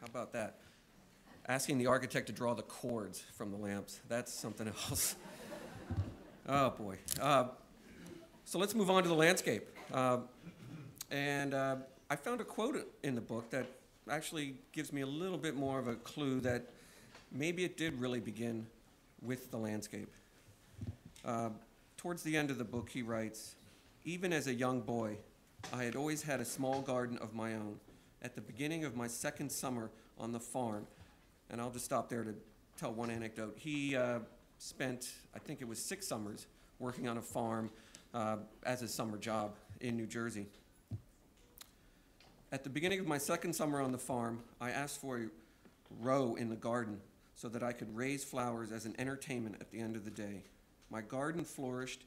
How about that? Asking the architect to draw the chords from the lamps. That's something else. Oh, boy. So let's move on to the landscape. I found a quote in the book that actually gives me a little bit more of a clue that maybe it did really begin with the landscape. Towards the end of the book, he writes, "Even as a young boy, I had always had a small garden of my own. At the beginning of my second summer on the farm," and I'll just stop there to tell one anecdote. He spent, I think it was 6 summers, working on a farm as a summer job in New Jersey. At the beginning of my second summer on the farm, I asked for a row in the garden so that I could raise flowers as an entertainment at the end of the day. My garden flourished,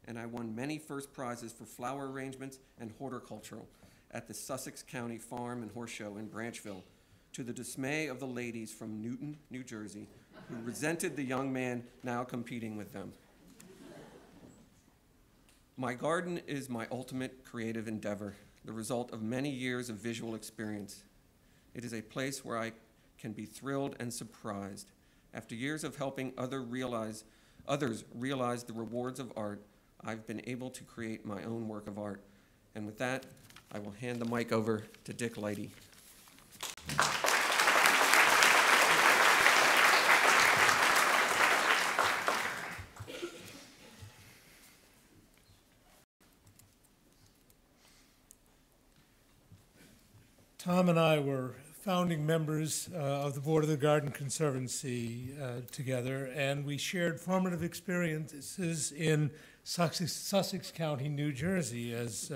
and I won many first prizes for flower arrangements and horticultural at the Sussex County Farm and Horse Show in Branchville, to the dismay of the ladies from Newton, New Jersey, who resented the young man now competing with them. My garden is my ultimate creative endeavor, the result of many years of visual experience. It is a place where I can be thrilled and surprised. After years of helping others realize the rewards of art, I've been able to create my own work of art. And with that, I will hand the mic over to Dick Lighty. Tom and I were founding members of the board of the Garden Conservancy together, and we shared formative experiences in Sussex County, New Jersey, as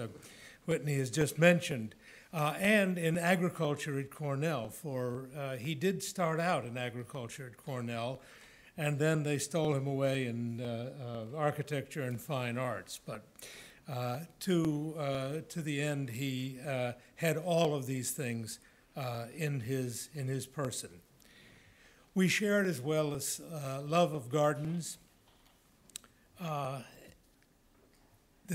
Whitney has just mentioned, and in agriculture at Cornell. For he did start out in agriculture at Cornell, and then they stole him away in architecture and fine arts. But to the end, he had all of these things in his person. We shared as well as love of gardens, the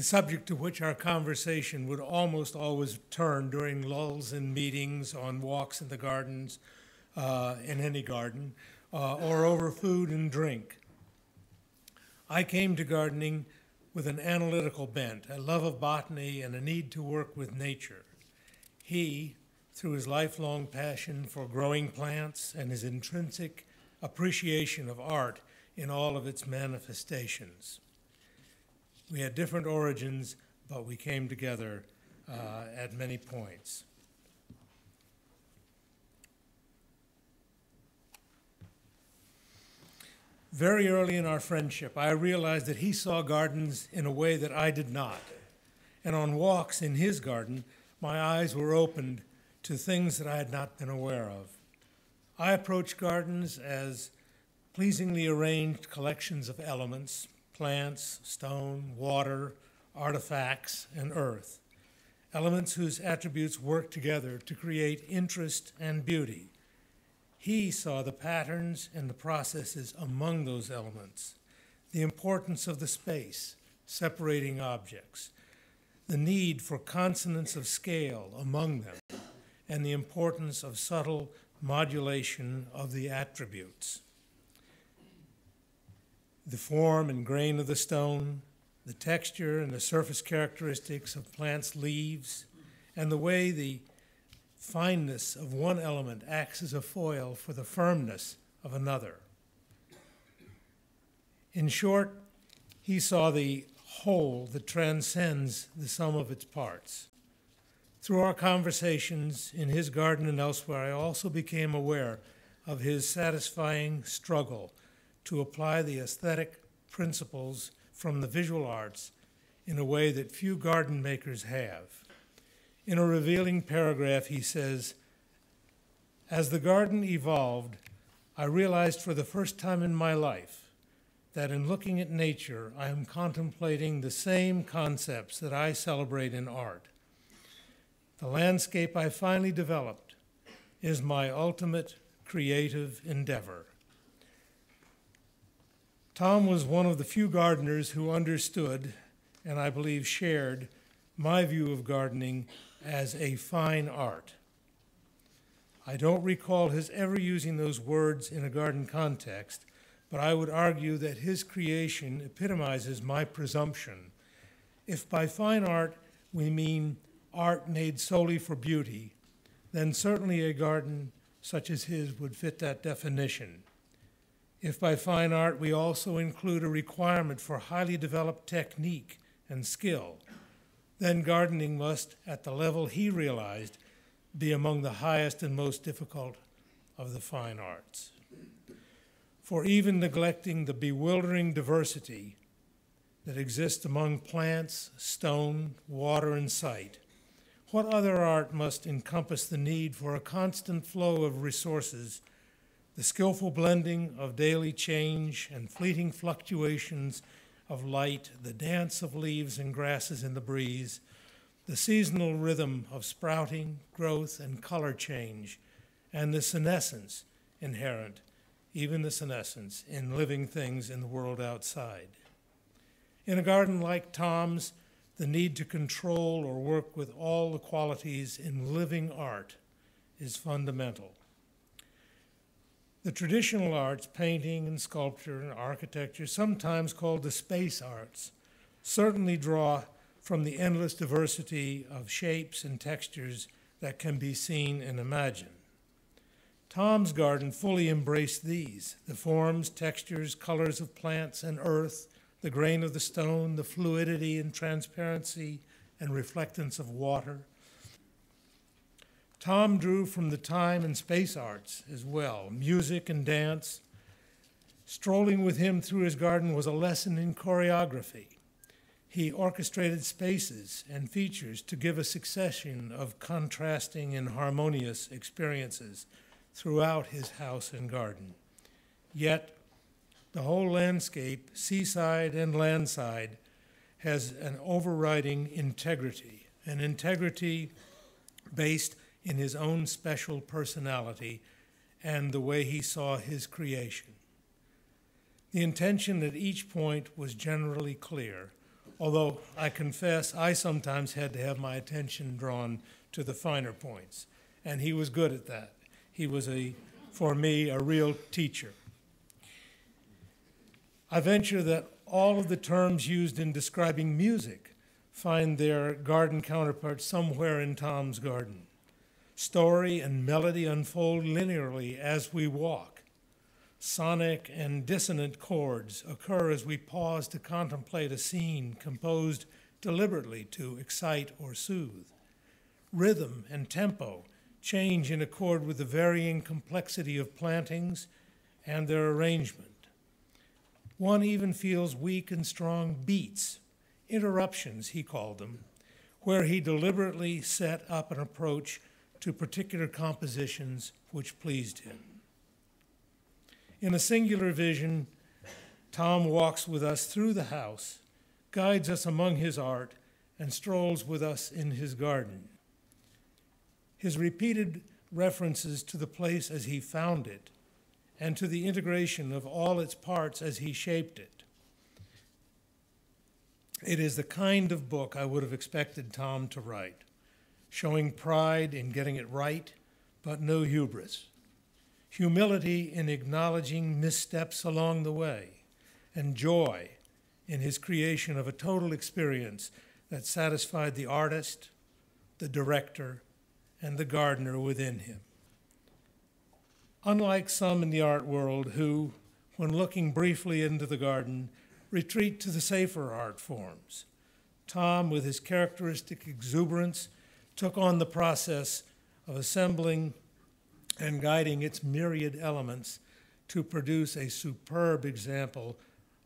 subject to which our conversation would almost always turn during lulls in meetings, on walks in the gardens, in any garden, or over food and drink. I came to gardening with an analytical bent, a love of botany, and a need to work with nature. He, through his lifelong passion for growing plants and his intrinsic appreciation of art in all of its manifestations. We had different origins, but we came together at many points. Very early in our friendship, I realized that he saw gardens in a way that I did not. And on walks in his garden, my eyes were opened to things that I had not been aware of. I approached gardens as pleasingly arranged collections of elements, plants, stone, water, artifacts, and earth. Elements whose attributes work together to create interest and beauty. He saw the patterns and the processes among those elements, the importance of the space separating objects, the need for consonance of scale among them, and the importance of subtle modulation of the attributes. The form and grain of the stone, the texture and the surface characteristics of plants' leaves, and the way the fineness of one element acts as a foil for the firmness of another. In short, he saw the whole that transcends the sum of its parts. Through our conversations in his garden and elsewhere, I also became aware of his satisfying struggle to apply the aesthetic principles from the visual arts in a way that few garden makers have. In a revealing paragraph, he says, "As the garden evolved, I realized for the first time in my life that in looking at nature, I am contemplating the same concepts that I celebrate in art. The landscape I finally developed is my ultimate creative endeavor." Tom was one of the few gardeners who understood, and I believe shared, my view of gardening as a fine art. I don't recall his ever using those words in a garden context, but I would argue that his creation epitomizes my presumption. If by fine art we mean art made solely for beauty, then certainly a garden such as his would fit that definition. If by fine art we also include a requirement for highly developed technique and skill, then gardening must, at the level he realized, be among the highest and most difficult of the fine arts. For even neglecting the bewildering diversity that exists among plants, stone, water, and site, what other art must encompass the need for a constant flow of resources, the skillful blending of daily change and fleeting fluctuations of light, the dance of leaves and grasses in the breeze, the seasonal rhythm of sprouting, growth, and color change, and the senescence inherent, even the senescence, in living things in the world outside. In a garden like Tom's, the need to control or work with all the qualities in living art is fundamental. The traditional arts, painting and sculpture and architecture, sometimes called the space arts, certainly draw from the endless diversity of shapes and textures that can be seen and imagined. Tom's garden fully embraced these, the forms, textures, colors of plants and earth, the grain of the stone, the fluidity and transparency and reflectance of water. Tom drew from the time and space arts as well, music and dance. Strolling with him through his garden was a lesson in choreography. He orchestrated spaces and features to give a succession of contrasting and harmonious experiences throughout his house and garden. Yet, the whole landscape, seaside and landside, has an overriding integrity, an integrity based in his own special personality and the way he saw his creation. The intention at each point was generally clear, although I confess I sometimes had to have my attention drawn to the finer points, and he was good at that. He was, for me, a real teacher. I venture that all of the terms used in describing music find their garden counterparts somewhere in Tom's garden. Story and melody unfold linearly as we walk. Sonic and dissonant chords occur as we pause to contemplate a scene composed deliberately to excite or soothe. Rhythm and tempo change in accord with the varying complexity of plantings and their arrangement. One even feels weak and strong beats, interruptions, he called them, where he deliberately set up an approach to particular compositions which pleased him. In a singular vision, Tom walks with us through the house, guides us among his art, and strolls with us in his garden. His repeated references to the place as he found it and to the integration of all its parts as he shaped it. It is the kind of book I would have expected Tom to write, showing pride in getting it right, but no hubris. Humility in acknowledging missteps along the way, and joy in his creation of a total experience that satisfied the artist, the director, and the gardener within him. Unlike some in the art world who, when looking briefly into the garden, retreat to the safer art forms, Tom, with his characteristic exuberance, took on the process of assembling and guiding its myriad elements to produce a superb example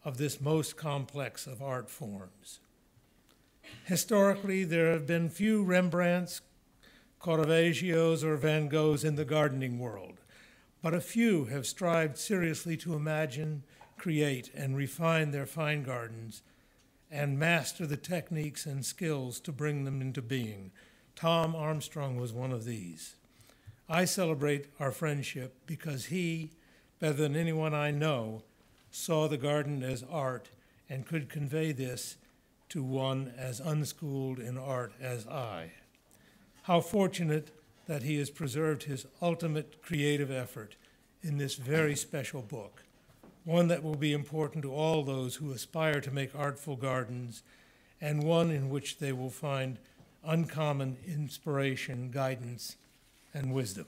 of this most complex of art forms. Historically, there have been few Rembrandts, Caravaggios, or Van Goghs in the gardening world, but a few have strived seriously to imagine, create, and refine their fine gardens and master the techniques and skills to bring them into being. Tom Armstrong was one of these. I celebrate our friendship because he, better than anyone I know, saw the garden as art and could convey this to one as unschooled in art as I. How fortunate that he has preserved his ultimate creative effort in this very special book, one that will be important to all those who aspire to make artful gardens, and one in which they will find uncommon inspiration, guidance, and wisdom.